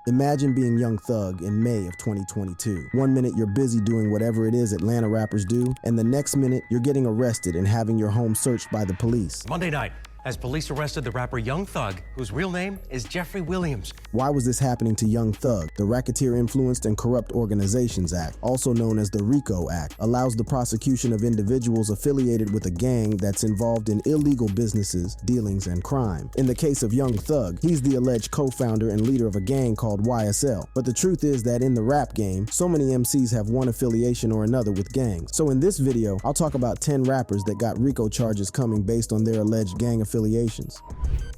Imagine being Young Thug in May of 2022. One minute you're busy doing whatever it is Atlanta rappers do, and the next minute you're getting arrested and having your home searched by the police. Monday night, as police arrested the rapper Young Thug, whose real name is Jeffrey Williams. Why was this happening to Young Thug? The Racketeer Influenced and Corrupt Organizations Act, also known as the Rico Act, allows the prosecution of individuals affiliated with a gang that's involved in illegal businesses, dealings, and crime. In the case of Young Thug, he's the alleged co-founder and leader of a gang called YSL. But the truth is that in the rap game, so many MCs have one affiliation or another with gangs. So in this video, I'll talk about 10 rappers that got Rico charges coming based on their alleged gang affiliations.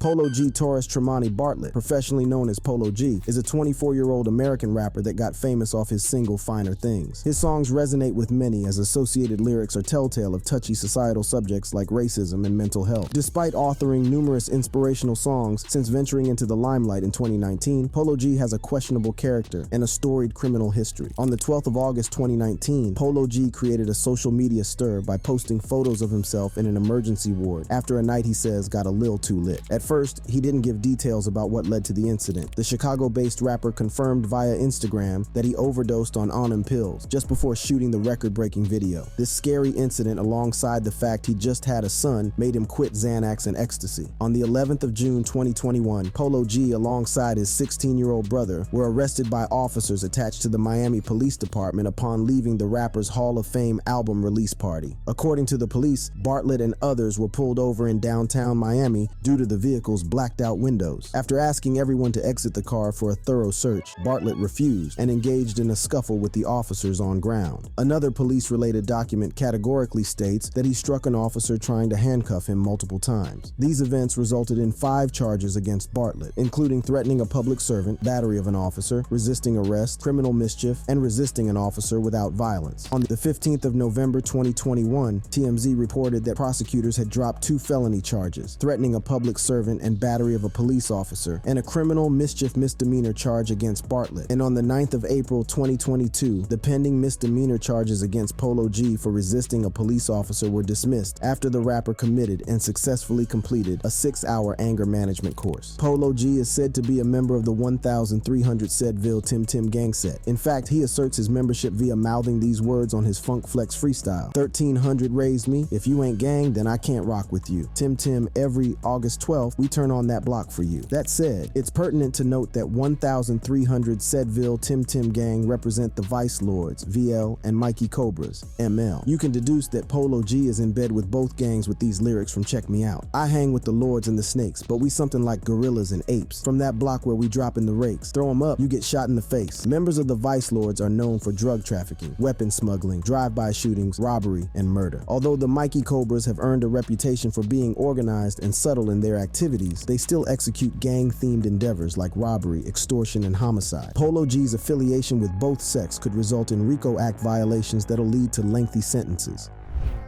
Polo G Torres Tremonti Bartlett, professionally known as Polo G, is a 24-year-old American rapper that got famous off his single Finer Things. His songs resonate with many as associated lyrics are telltale of touchy societal subjects like racism and mental health. Despite authoring numerous inspirational songs since venturing into the limelight in 2019, Polo G has a questionable character and a storied criminal history. On the 12th of August 2019, Polo G created a social media stir by posting photos of himself in an emergency ward after a night he says got a little too lit. At first, he didn't give details about what led to the incident. The Chicago-based rapper confirmed via Instagram that he overdosed on Onim pills just before shooting the record-breaking video. This scary incident, alongside the fact he just had a son, made him quit Xanax and ecstasy. On the 11th of June 2021, Polo G, alongside his 16-year-old brother, were arrested by officers attached to the Miami Police Department upon leaving the rapper's Hall of Fame album release party. According to the police, Bartlett and others were pulled over in downtown Miami due to the vehicle's blacked-out windows. After asking everyone to exit the car for a thorough search, Bartlett refused and engaged in a scuffle with the officers on ground. Another police-related document categorically states that he struck an officer trying to handcuff him multiple times. These events resulted in 5 charges against Bartlett, including threatening a public servant, battery of an officer, resisting arrest, criminal mischief, and resisting an officer without violence. On the 15th of November 2021, TMZ reported that prosecutors had dropped 2 felony charges, threatening a public servant and battery of a police officer, and a criminal mischief misdemeanor charge against Bartlett. And on the 9th of April 2022, the pending misdemeanor charges against Polo G for resisting a police officer were dismissed after the rapper committed and successfully completed a 6-hour anger management course. Polo G is said to be a member of the 1300 Sedville Tim Tim gang set. In fact, he asserts his membership via mouthing these words on his Funk Flex freestyle. 1300 raised me, if you ain't gang, then I can't rock with you. Tim Tim, every August 12th, we turn on that block for you. That said, it's pertinent to note that 1300 Sedville Tim Tim gang represent the Vice Lords, VL, and Mikey Cobras, ML. You can deduce that Polo G is in bed with both gangs with these lyrics from Check Me Out. I hang with the Lords and the Snakes, but we something like gorillas and apes. From that block where we drop in the rakes, throw them up, you get shot in the face. Members of the Vice Lords are known for drug trafficking, weapon smuggling, drive-by shootings, robbery, and murder. Although the Mikey Cobras have earned a reputation for being organized and subtle in their activities, they still execute gang-themed endeavors like robbery, extortion, and homicide. Polo G's affiliation with both sects could result in RICO Act violations that'll lead to lengthy sentences.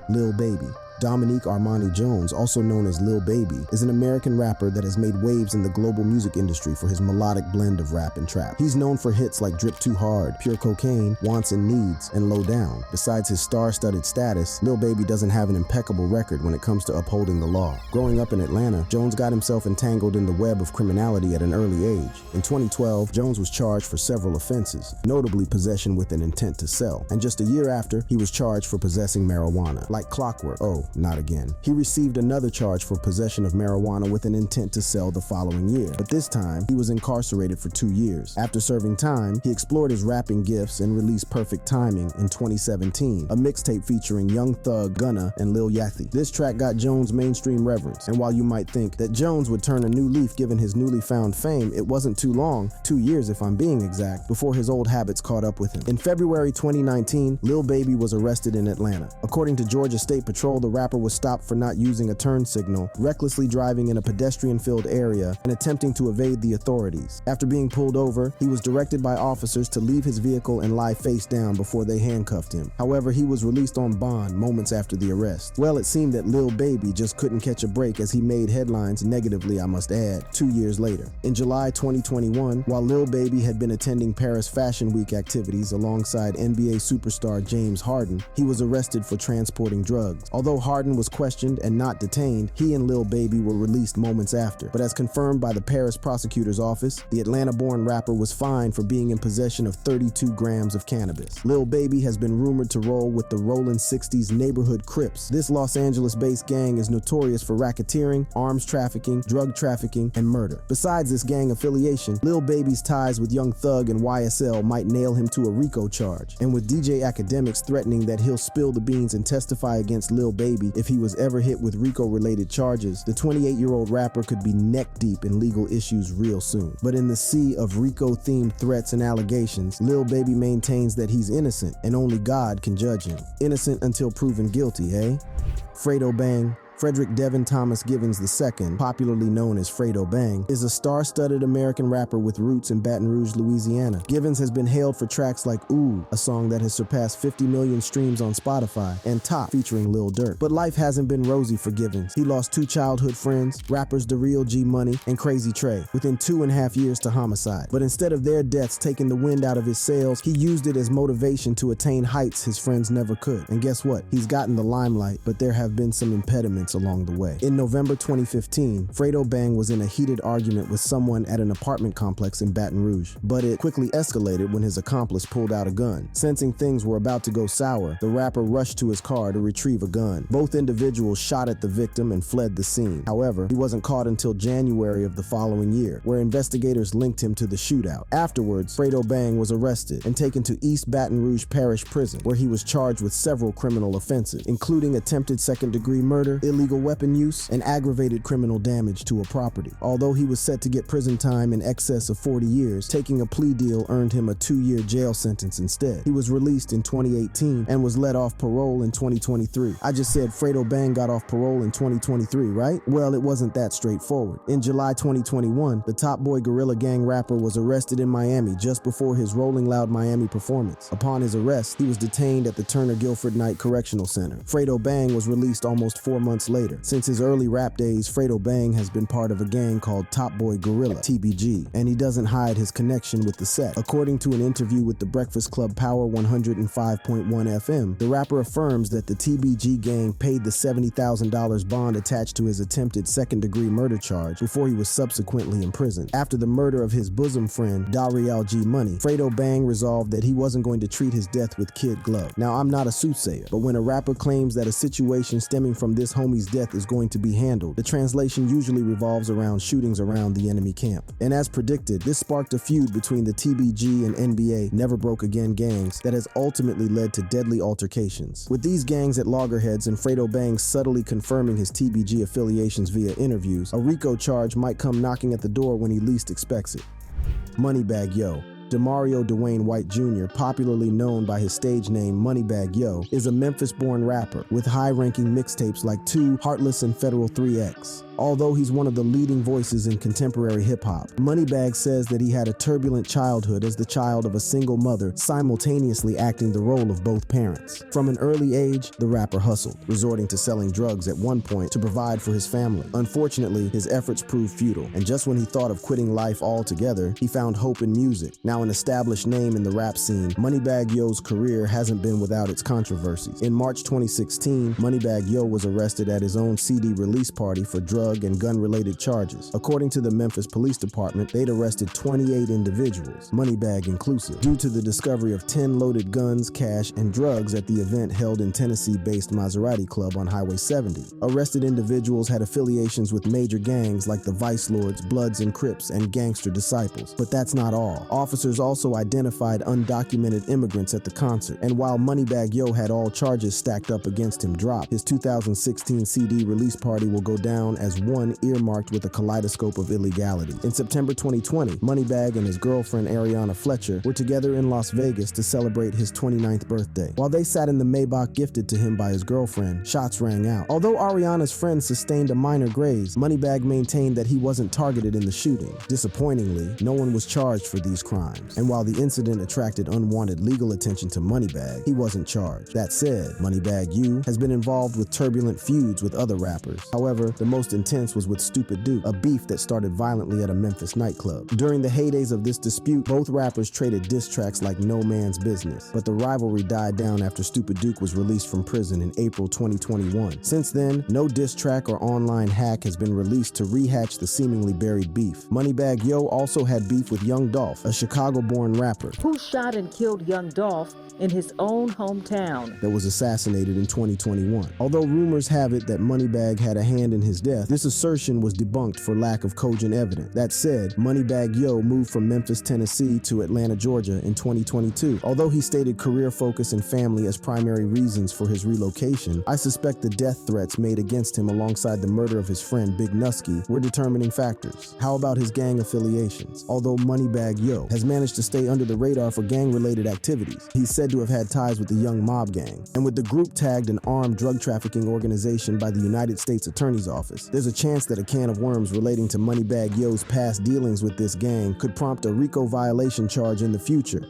Lil Baby. Dominique Armani Jones, also known as Lil Baby, is an American rapper that has made waves in the global music industry for his melodic blend of rap and trap. He's known for hits like Drip Too Hard, Pure Cocaine, Wants and Needs, and Low Down. Besides his star-studded status, Lil Baby doesn't have an impeccable record when it comes to upholding the law. Growing up in Atlanta, Jones got himself entangled in the web of criminality at an early age. In 2012, Jones was charged for several offenses, notably possession with an intent to sell. And just a year after, he was charged for possessing marijuana. Like clockwork. Oh, not again. He received another charge for possession of marijuana with an intent to sell the following year, but this time he was incarcerated for 2 years. After serving time, he explored his rapping gifts and released Perfect Timing in 2017, a mixtape featuring Young Thug, Gunna, and Lil Yachty. This track got Jones mainstream reverence, and while you might think that Jones would turn a new leaf given his newly found fame, it wasn't too long, 2 years if I'm being exact, before his old habits caught up with him. In February 2019, Lil Baby was arrested in Atlanta. According to Georgia State Patrol, the rapper was stopped for not using a turn signal, recklessly driving in a pedestrian-filled area, and attempting to evade the authorities. After being pulled over, he was directed by officers to leave his vehicle and lie face down before they handcuffed him. However, he was released on bond moments after the arrest. Well, it seemed that Lil Baby just couldn't catch a break as he made headlines negatively, I must add, 2 years later. In July 2021, while Lil Baby had been attending Paris Fashion Week activities alongside NBA superstar James Harden, he was arrested for transporting drugs. Although Harden was questioned and not detained, he and Lil Baby were released moments after. But as confirmed by the Paris prosecutor's office, the Atlanta-born rapper was fined for being in possession of 32 grams of cannabis. Lil Baby has been rumored to roll with the Rollin' 60s neighborhood Crips. This Los Angeles-based gang is notorious for racketeering, arms trafficking, drug trafficking, and murder. Besides this gang affiliation, Lil Baby's ties with Young Thug and YSL might nail him to a Rico charge. And with DJ Academics threatening that he'll spill the beans and testify against Lil Baby if he was ever hit with Rico-related charges, the 28-year-old rapper could be neck-deep in legal issues real soon. But in the sea of Rico-themed threats and allegations, Lil Baby maintains that he's innocent and only God can judge him. Innocent until proven guilty, eh? Fredo Bang. Frederick Devin Thomas Givens II, popularly known as Fredo Bang, is a star-studded American rapper with roots in Baton Rouge, Louisiana. Givens has been hailed for tracks like Ooh, a song that has surpassed 50 million streams on Spotify, and Top, featuring Lil Durk. But life hasn't been rosy for Givens. He lost 2 childhood friends, rappers The Real G Money and Crazy Trey, within 2.5 years to homicide. But instead of their deaths taking the wind out of his sails, he used it as motivation to attain heights his friends never could. And guess what? He's gotten the limelight, but there have been some impediments along the way. In November 2015, Fredo Bang was in a heated argument with someone at an apartment complex in Baton Rouge, but it quickly escalated when his accomplice pulled out a gun. Sensing things were about to go sour, the rapper rushed to his car to retrieve a gun. Both individuals shot at the victim and fled the scene. However, he wasn't caught until January of the following year, where investigators linked him to the shootout. Afterwards, Fredo Bang was arrested and taken to East Baton Rouge Parish Prison, where he was charged with several criminal offenses, including attempted second-degree murder, illegal weapon use, and aggravated criminal damage to a property. Although he was set to get prison time in excess of 40 years, taking a plea deal earned him a 2-year jail sentence instead. He was released in 2018 and was let off parole in 2023. I just said Fredo Bang got off parole in 2023, right? Well, it wasn't that straightforward. In July 2021, the Top Boy Gorilla Gang rapper was arrested in Miami just before his Rolling Loud Miami performance. Upon his arrest, he was detained at the Turner Guilford Knight Correctional Center. Fredo Bang was released almost 4 months later. Since his early rap days, Fredo Bang has been part of a gang called Top Boy Gorilla, TBG, and he doesn't hide his connection with the set. According to an interview with the Breakfast Club Power 105.1 FM, the rapper affirms that the TBG gang paid the $70,000 bond attached to his attempted second-degree murder charge before he was subsequently imprisoned. After the murder of his bosom friend, Real G Money, Fredo Bang resolved that he wasn't going to treat his death with kid glove. Now, I'm not a soothsayer, but when a rapper claims that a situation stemming from this homie's death is going to be handled, the translation usually revolves around shootings around the enemy camp. And as predicted, this sparked a feud between the TBG and NBA Never Broke Again gangs that has ultimately led to deadly altercations. With these gangs at loggerheads and Fredo Bang subtly confirming his TBG affiliations via interviews, a Rico charge might come knocking at the door when he least expects it. Moneybagg Yo. Demario Dwayne White Jr., popularly known by his stage name Moneybagg Yo, is a Memphis-born rapper with high-ranking mixtapes like 2, Heartless, and Federal 3X. Although he's one of the leading voices in contemporary hip-hop, Moneybagg says that he had a turbulent childhood as the child of a single mother, simultaneously acting the role of both parents. From an early age, the rapper hustled, resorting to selling drugs at one point to provide for his family. Unfortunately, his efforts proved futile, and just when he thought of quitting life altogether, he found hope in music. Now an established name in the rap scene, Moneybagg Yo's career hasn't been without its controversies. In March 2016, Moneybagg Yo was arrested at his own CD release party for drug and gun-related charges. According to the Memphis Police Department, they'd arrested 28 individuals, Moneybagg inclusive, due to the discovery of 10 loaded guns, cash, and drugs at the event held in Tennessee-based Maserati Club on Highway 70. Arrested individuals had affiliations with major gangs like the Vice Lords, Bloods and Crips, and Gangster Disciples. But that's not all. Officers also identified undocumented immigrants at the concert, and while Moneybagg Yo had all charges stacked up against him dropped, his 2016 CD release party will go down as one earmarked with a kaleidoscope of illegality. In September 2020, Moneybagg and his girlfriend Ariana Fletcher were together in Las Vegas to celebrate his 29th birthday. While they sat in the Maybach gifted to him by his girlfriend, shots rang out. Although Ariana's friend sustained a minor graze, Moneybagg maintained that he wasn't targeted in the shooting. Disappointingly, no one was charged for these crimes. And while the incident attracted unwanted legal attention to Moneybagg, he wasn't charged. That said, Moneybagg Yo has been involved with turbulent feuds with other rappers. However, the most intense was with Stupid Duke, a beef that started violently at a Memphis nightclub. During the heydays of this dispute, both rappers traded diss tracks like no man's business, but the rivalry died down after Stupid Duke was released from prison in April 2021. Since then, no diss track or online hack has been released to rehatch the seemingly buried beef. Moneybagg Yo also had beef with Young Dolph, a Chicago-born rapper who shot and killed Young Dolph in his own hometown, that was assassinated in 2021. Although rumors have it that Moneybagg had a hand in his death, this assertion was debunked for lack of cogent evidence. That said, Moneybagg Yo moved from Memphis, Tennessee to Atlanta, Georgia in 2022. Although he stated career focus and family as primary reasons for his relocation, I suspect the death threats made against him alongside the murder of his friend Big Nusky were determining factors. How about his gang affiliations? Although Moneybagg Yo has managed to stay under the radar for gang-related activities, he's said to have had ties with the Young Mob gang. And with the group tagged an armed drug trafficking organization by the United States Attorney's Office, there's a chance that a can of worms relating to Moneybagg Yo's past dealings with this gang could prompt a Rico violation charge in the future.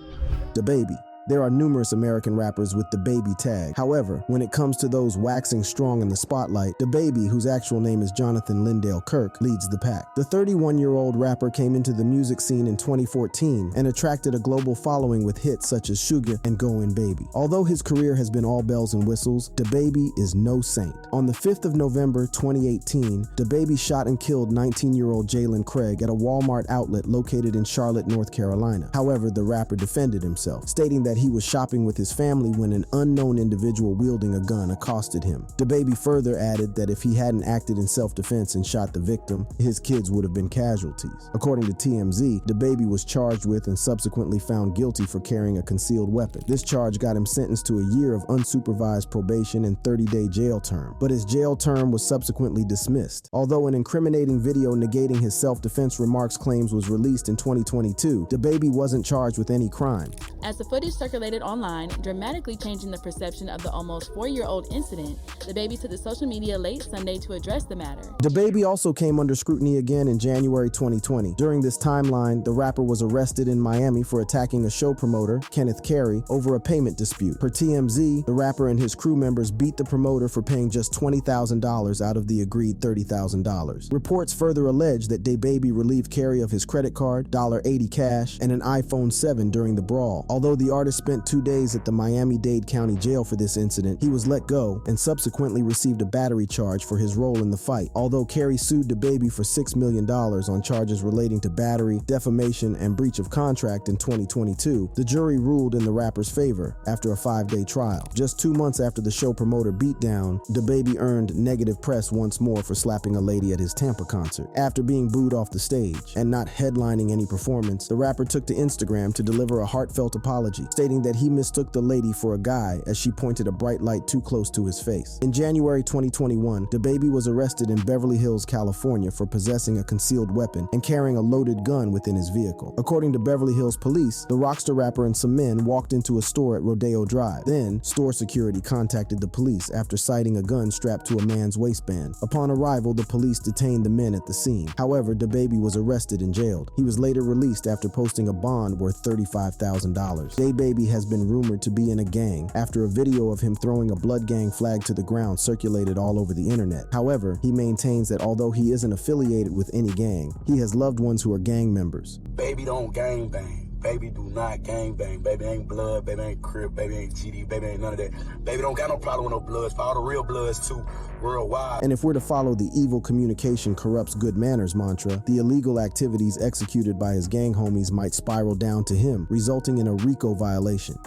DaBaby. There are numerous American rappers with DaBaby tag. However, when it comes to those waxing strong in the spotlight, DaBaby, whose actual name is Jonathan Lindale Kirk, leads the pack. The 31-year-old rapper came into the music scene in 2014 and attracted a global following with hits such as Sugar and Goin' Baby. Although his career has been all bells and whistles, DaBaby is no saint. On the 5th of November 2018, DaBaby shot and killed 19-year-old Jalen Craig at a Walmart outlet located in Charlotte, North Carolina. However, the rapper defended himself, stating that he was shopping with his family when an unknown individual wielding a gun accosted him. DaBaby further added that if he hadn't acted in self-defense and shot the victim, his kids would have been casualties. According to TMZ, DaBaby was charged with and subsequently found guilty for carrying a concealed weapon. This charge got him sentenced to a year of unsupervised probation and 30-day jail term, but his jail term was subsequently dismissed. Although an incriminating video negating his self-defense remarks claims was released in 2022, DaBaby wasn't charged with any crime. As the footage circulated online, dramatically changing the perception of the almost 4-year-old incident, DaBaby took to social media late Sunday to address the matter. DaBaby also came under scrutiny again in January 2020. During this timeline, the rapper was arrested in Miami for attacking a show promoter, Kenneth Carey, over a payment dispute. Per TMZ, the rapper and his crew members beat the promoter for paying just $20,000 out of the agreed $30,000. Reports further allege that DaBaby relieved Carey of his credit card, $80 cash, and an iPhone 7 during the brawl. Although the artist spent 2 days at the Miami-Dade County Jail for this incident, he was let go and subsequently received a battery charge for his role in the fight. Although Carey sued DaBaby for $6 million on charges relating to battery, defamation, and breach of contract in 2022, the jury ruled in the rapper's favor after a 5-day trial. Just 2 months after the show promoter beatdown, DaBaby earned negative press once more for slapping a lady at his Tampa concert. After being booed off the stage and not headlining any performance, the rapper took to Instagram to deliver a heartfelt apology, stating that he mistook the lady for a guy as she pointed a bright light too close to his face. In January 2021, DaBaby was arrested in Beverly Hills, California for possessing a concealed weapon and carrying a loaded gun within his vehicle. According to Beverly Hills police, the rockstar rapper and some men walked into a store at Rodeo Drive. Then, store security contacted the police after sighting a gun strapped to a man's waistband. Upon arrival, the police detained the men at the scene. However, DaBaby was arrested and jailed. He was later released after posting a bond worth $35,000. DaBaby has been rumored to be in a gang after a video of him throwing a blood gang flag to the ground circulated all over the internet. However, he maintains that although he isn't affiliated with any gang, he has loved ones who are gang members. Baby don't gang bang. Baby do not gang bang. Baby ain't blood. Baby ain't crib. Baby ain't GD. Baby ain't none of that. Baby don't got no problem with no bloods. For all the real bloods too, worldwide. And if we're to follow the evil communication corrupts good manners mantra, the illegal activities executed by his gang homies might spiral down to him, resulting in a Rico violation.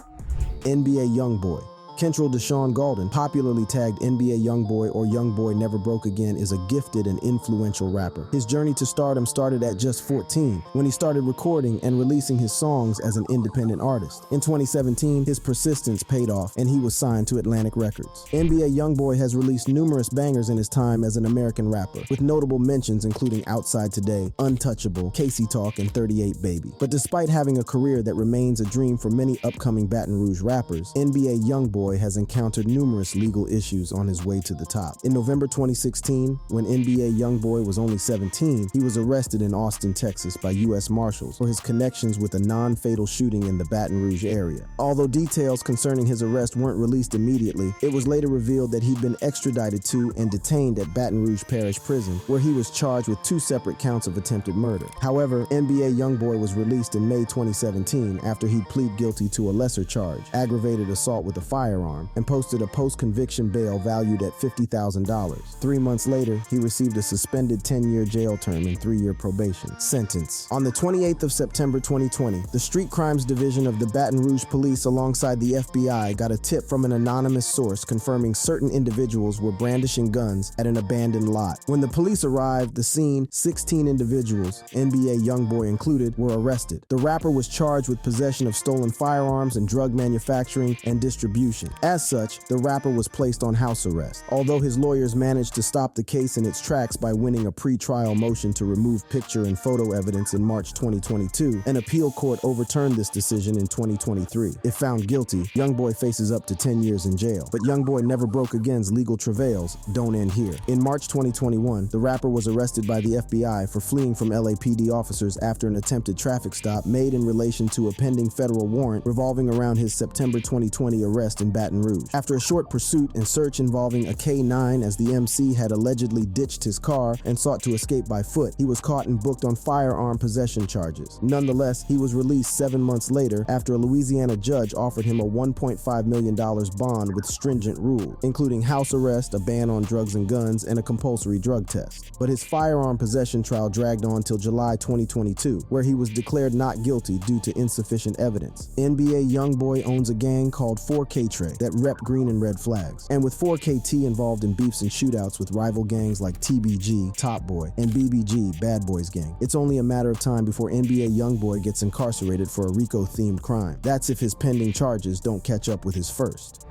NBA Youngboy. Kentrell Deshaun Gaulden, popularly tagged NBA Youngboy or Youngboy Never Broke Again, is a gifted and influential rapper. His journey to stardom started at just 14, when he started recording and releasing his songs as an independent artist. In 2017, his persistence paid off, and he was signed to Atlantic Records. NBA Youngboy has released numerous bangers in his time as an American rapper, with notable mentions including Outside Today, Untouchable, Casey Talk, and 38 Baby. But despite having a career that remains a dream for many upcoming Baton Rouge rappers, NBA Youngboy Youngboy has encountered numerous legal issues on his way to the top. In November 2016, when NBA Youngboy was only 17, he was arrested in Austin, Texas by U.S. Marshals for his connections with a non-fatal shooting in the Baton Rouge area. Although details concerning his arrest weren't released immediately, it was later revealed that he'd been extradited to and detained at Baton Rouge Parish Prison, where he was charged with 2 separate counts of attempted murder. However, NBA Youngboy was released in May 2017 after he'd plead guilty to a lesser charge, aggravated assault with a firearm, and posted a post-conviction bail valued at $50,000. 3 months later, he received a suspended 10-year jail term and 3-year probation sentence. On the 28th of September 2020, the Street Crimes Division of the Baton Rouge Police alongside the FBI got a tip from an anonymous source confirming certain individuals were brandishing guns at an abandoned lot. When the police arrived, the scene, 16 individuals, NBA Youngboy included, were arrested. The rapper was charged with possession of stolen firearms and drug manufacturing and distribution. As such, the rapper was placed on house arrest. Although his lawyers managed to stop the case in its tracks by winning a pre-trial motion to remove picture and photo evidence in March 2022, an appeal court overturned this decision in 2023. If found guilty, Youngboy faces up to 10 years in jail. But Youngboy never broke again's legal travails don't end here. In March 2021, the rapper was arrested by the FBI for fleeing from LAPD officers after an attempted traffic stop made in relation to a pending federal warrant revolving around his September 2020 arrest in Baton Rouge. After a short pursuit and search involving a K9 as the MC had allegedly ditched his car and sought to escape by foot, he was caught and booked on firearm possession charges. Nonetheless, he was released 7 months later after a Louisiana judge offered him a $1.5 million bond with stringent rules, including house arrest, a ban on drugs and guns, and a compulsory drug test. But his firearm possession trial dragged on till July 2022, where he was declared not guilty due to insufficient evidence. NBA Youngboy owns a gang called 4KT that rep green and red flags, and with 4KT involved in beefs and shootouts with rival gangs like TBG, Top Boy, and BBG, Bad Boys Gang, it's only a matter of time before NBA Youngboy gets incarcerated for a Rico-themed crime. That's if his pending charges don't catch up with his first.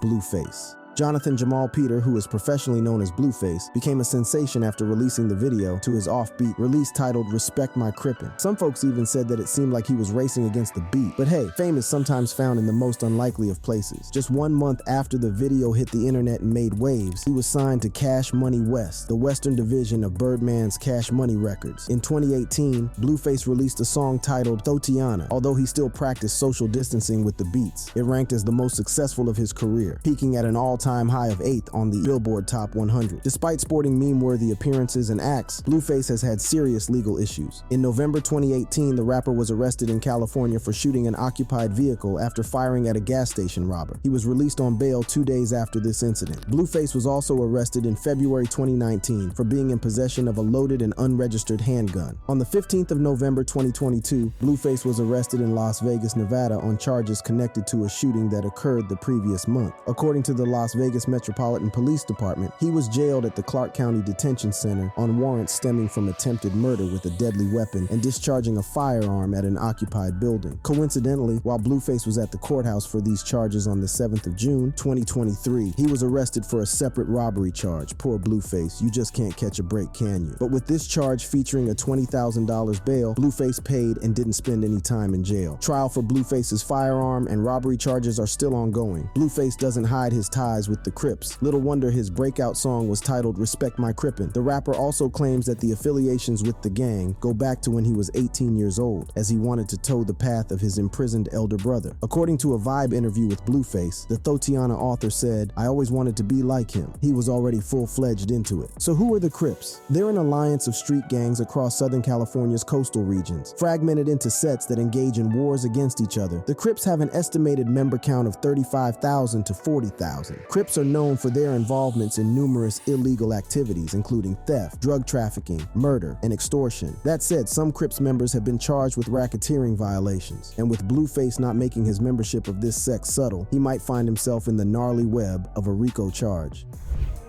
Blueface. Jonathan Jamal Peter, who is professionally known as Blueface, became a sensation after releasing the video to his offbeat release titled Respect My Crippin'. Some folks even said that it seemed like he was racing against the beat. But hey, fame is sometimes found in the most unlikely of places. Just 1 month after the video hit the internet and made waves, he was signed to Cash Money West, the western division of Birdman's Cash Money Records. In 2018, Blueface released a song titled Thotiana. Although he still practiced social distancing with the beats, it ranked as the most successful of his career, peaking at an all-time high of 8th on the Billboard Top 100. Despite sporting meme-worthy appearances and acts, Blueface has had serious legal issues. In November 2018, the rapper was arrested in California for shooting an occupied vehicle after firing at a gas station robber. He was released on bail 2 days after this incident. Blueface was also arrested in February 2019 for being in possession of a loaded and unregistered handgun. On the 15th of November 2022, Blueface was arrested in Las Vegas, Nevada on charges connected to a shooting that occurred the previous month. According to the Las Vegas Metropolitan Police Department, he was jailed at the Clark County Detention Center on warrants stemming from attempted murder with a deadly weapon and discharging a firearm at an occupied building. Coincidentally, while Blueface was at the courthouse for these charges on the 7th of June, 2023, he was arrested for a separate robbery charge. Poor Blueface, you just can't catch a break, can you? But with this charge featuring a $20,000 bail, Blueface paid and didn't spend any time in jail. Trial for Blueface's firearm and robbery charges are still ongoing. Blueface doesn't hide his ties with the Crips. Little wonder his breakout song was titled Respect My Crippin'. The rapper also claims that the affiliations with the gang go back to when he was 18 years old, as he wanted to toe the path of his imprisoned elder brother. According to a Vibe interview with Blueface, the Thotiana author said, "I always wanted to be like him." He was already full-fledged into it. So who are the Crips? They're an alliance of street gangs across Southern California's coastal regions, fragmented into sets that engage in wars against each other. The Crips have an estimated member count of 35,000 to 40,000. Crips are known for their involvements in numerous illegal activities, including theft, drug trafficking, murder, and extortion. That said, some Crips members have been charged with racketeering violations, and with Blueface not making his membership of this sect subtle, he might find himself in the gnarly web of a Rico charge.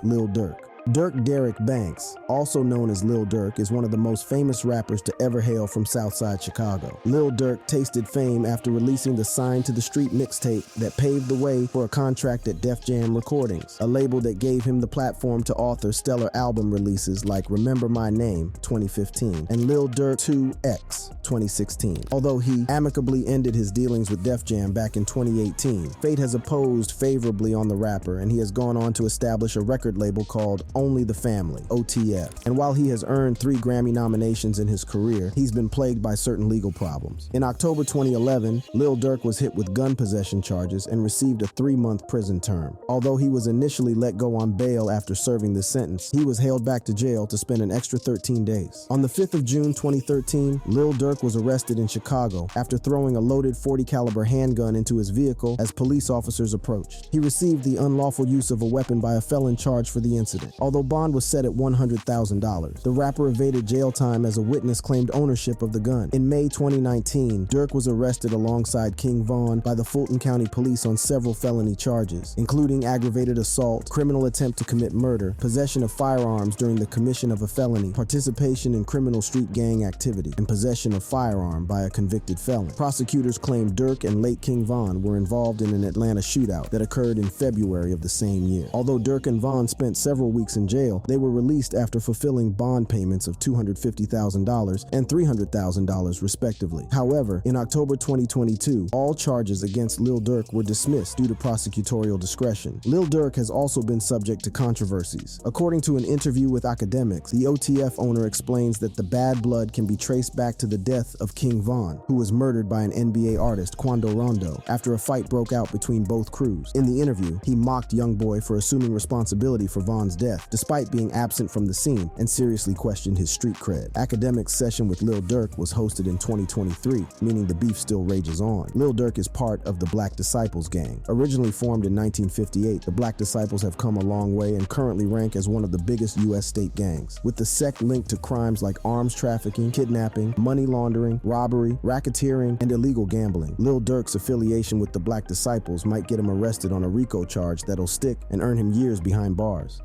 Lil Durk. Dirk Derrick Banks, also known as Lil Durk, is one of the most famous rappers to ever hail from Southside Chicago. Lil Durk tasted fame after releasing the Sign to the Street mixtape that paved the way for a contract at Def Jam Recordings, a label that gave him the platform to author stellar album releases like Remember My Name, 2015, and Lil Durk 2X, 2016. Although he amicably ended his dealings with Def Jam back in 2018, fate has opposed favorably on the rapper, and he has gone on to establish a record label called Only the Family, OTF. And while he has earned 3 Grammy nominations in his career, he's been plagued by certain legal problems. In October 2011, Lil Durk was hit with gun possession charges and received a 3-month prison term. Although he was initially let go on bail after serving the sentence, he was hailed back to jail to spend an extra 13 days. On the 5th of June 2013, Lil Durk was arrested in Chicago after throwing a loaded .40 caliber handgun into his vehicle as police officers approached. He received the unlawful use of a weapon by a felon charged for the incident. Although bond was set at $100,000, the rapper evaded jail time as a witness claimed ownership of the gun. In May 2019, Durk was arrested alongside King Von by the Fulton County Police on several felony charges, including aggravated assault, criminal attempt to commit murder, possession of firearms during the commission of a felony, participation in criminal street gang activity, and possession of firearm by a convicted felon. Prosecutors claimed Durk and late King Von were involved in an Atlanta shootout that occurred in February of the same year. Although Durk and Von spent several weeks in jail, they were released after fulfilling bond payments of $250,000 and $300,000 respectively. However, in October 2022, all charges against Lil Durk were dismissed due to prosecutorial discretion. Lil Durk has also been subject to controversies. According to an interview with Academics, the OTF owner explains that the bad blood can be traced back to the death of King Von, who was murdered by an NBA artist, Quando Rondo, after a fight broke out between both crews. In the interview, he mocked Youngboy for assuming responsibility for Von's death, despite being absent from the scene, and seriously questioned his street cred. Academics' session with Lil Durk was hosted in 2023, meaning the beef still rages on. Lil Durk is part of the Black Disciples gang. Originally formed in 1958, the Black Disciples have come a long way and currently rank as one of the biggest U.S. state gangs. With the sect linked to crimes like arms trafficking, kidnapping, money laundering, robbery, racketeering, and illegal gambling, Lil Durk's affiliation with the Black Disciples might get him arrested on a Rico charge that'll stick and earn him years behind bars.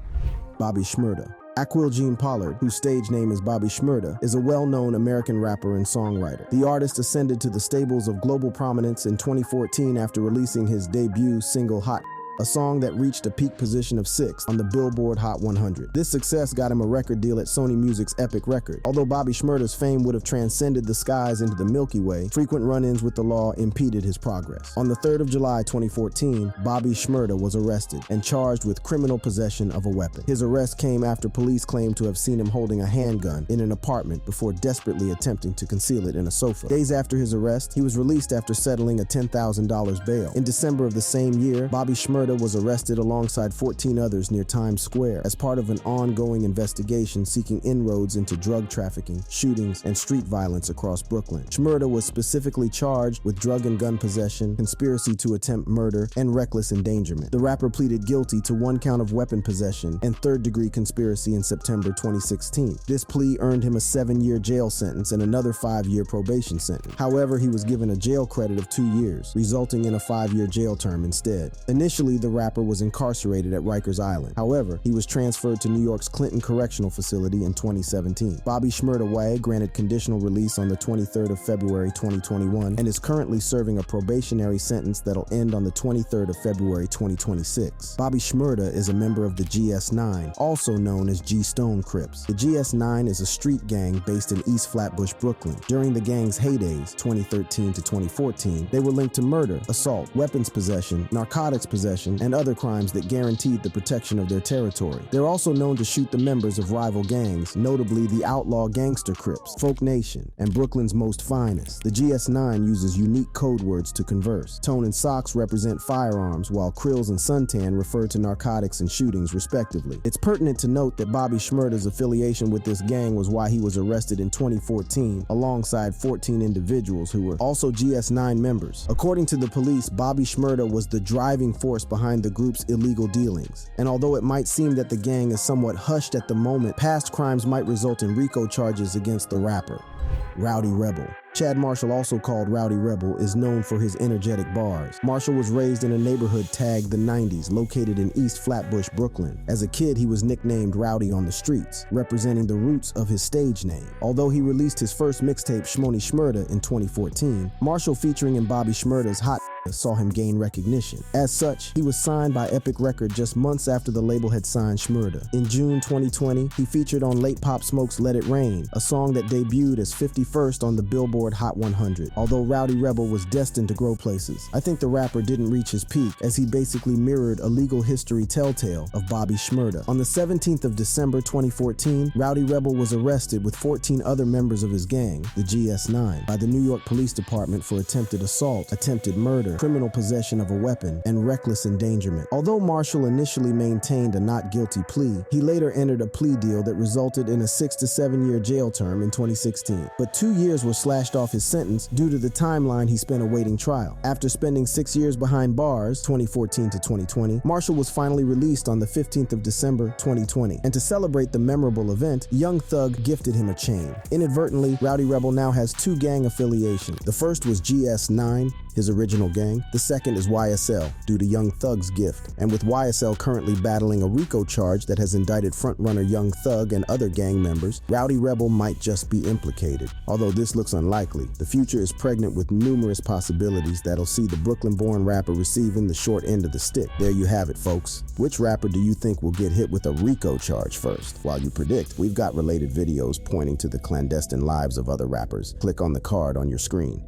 Bobby Shmurda. Aquil Gene Pollard, whose stage name is Bobby Shmurda, is a well-known American rapper and songwriter. The artist ascended to the stables of global prominence in 2014 after releasing his debut single Hot, a song that reached a peak position of 6 on the Billboard Hot 100. This success got him a record deal at Sony Music's Epic Record. Although Bobby Shmurda's fame would have transcended the skies into the Milky Way, frequent run-ins with the law impeded his progress. On the 3rd of July 2014, Bobby Shmurda was arrested and charged with criminal possession of a weapon. His arrest came after police claimed to have seen him holding a handgun in an apartment before desperately attempting to conceal it in a sofa. Days after his arrest, he was released after settling a $10,000 bail. In December of the same year, Bobby Shmurda was arrested alongside 14 others near Times Square as part of an ongoing investigation seeking inroads into drug trafficking, shootings, and street violence across Brooklyn. Shmurda was specifically charged with drug and gun possession, conspiracy to attempt murder, and reckless endangerment. The rapper pleaded guilty to 1 count of weapon possession and 3rd-degree conspiracy in September 2016. This plea earned him a 7-year jail sentence and another 5-year probation sentence. However, he was given a jail credit of 2 years, resulting in a 5-year jail term instead. Initially, the rapper was incarcerated at Rikers Island. However, he was transferred to New York's Clinton Correctional Facility in 2017. Bobby Shmurda was granted conditional release on the 23rd of February 2021 and is currently serving a probationary sentence that'll end on the 23rd of February 2026. Bobby Shmurda is a member of the GS9, also known as G-Stone Crips. The GS9 is a street gang based in East Flatbush, Brooklyn. During the gang's heydays, 2013 to 2014, they were linked to murder, assault, weapons possession, narcotics possession, and other crimes that guaranteed the protection of their territory. They're also known to shoot the members of rival gangs, notably the outlaw gangster Crips, Folk Nation, and Brooklyn's Most Finest. The GS9 uses unique code words to converse. Tone and Socks represent firearms, while Krills and Suntan refer to narcotics and shootings, respectively. It's pertinent to note that Bobby Shmurda's affiliation with this gang was why he was arrested in 2014, alongside 14 individuals who were also GS9 members. According to the police, Bobby Shmurda was the driving force behind the group's illegal dealings. And although it might seem that the gang is somewhat hushed at the moment, past crimes might result in Rico charges against the rapper. Rowdy Rebel. Chad Marshall, also called Rowdy Rebel, is known for his energetic bars. Marshall was raised in a neighborhood tagged the 90s, located in East Flatbush, Brooklyn. As a kid, he was nicknamed Rowdy on the streets, representing the roots of his stage name. Although he released his first mixtape, Shmoney Shmurda, in 2014, Marshall, featuring in Bobby Shmurda's Hot, saw him gain recognition. As such, he was signed by Epic Record just months after the label had signed Shmurda. In June 2020, he featured on Late Pop Smoke's Let It Rain, a song that debuted as 51st on the Billboard Hot 100. Although Rowdy Rebel was destined to grow places, I think the rapper didn't reach his peak, as he basically mirrored a legal history telltale of Bobby Shmurda. On the 17th of December 2014, Rowdy Rebel was arrested with 14 other members of his gang, the GS9, by the New York Police Department for attempted assault, attempted murder, criminal possession of a weapon, and reckless endangerment. Although Marshall initially maintained a not guilty plea, he later entered a plea deal that resulted in a 6 to 7 year jail term in 2016. But 2 years were slashed off his sentence due to the timeline he spent awaiting trial. After spending 6 years behind bars, 2014 to 2020, Marshall was finally released on the 15th of December 2020. And to celebrate the memorable event, Young Thug gifted him a chain. Inadvertently, Rowdy Rebel now has 2 gang affiliations. The first was GS9, his original gang. The second is YSL, due to Young Thug's gift. And with YSL currently battling a Rico charge that has indicted frontrunner Young Thug and other gang members, Rowdy Rebel might just be implicated. Although this looks unlikely, the future is pregnant with numerous possibilities that'll see the Brooklyn-born rapper receiving the short end of the stick. There you have it, folks. Which rapper do you think will get hit with a Rico charge first? While you predict, we've got related videos pointing to the clandestine lives of other rappers. Click on the card on your screen.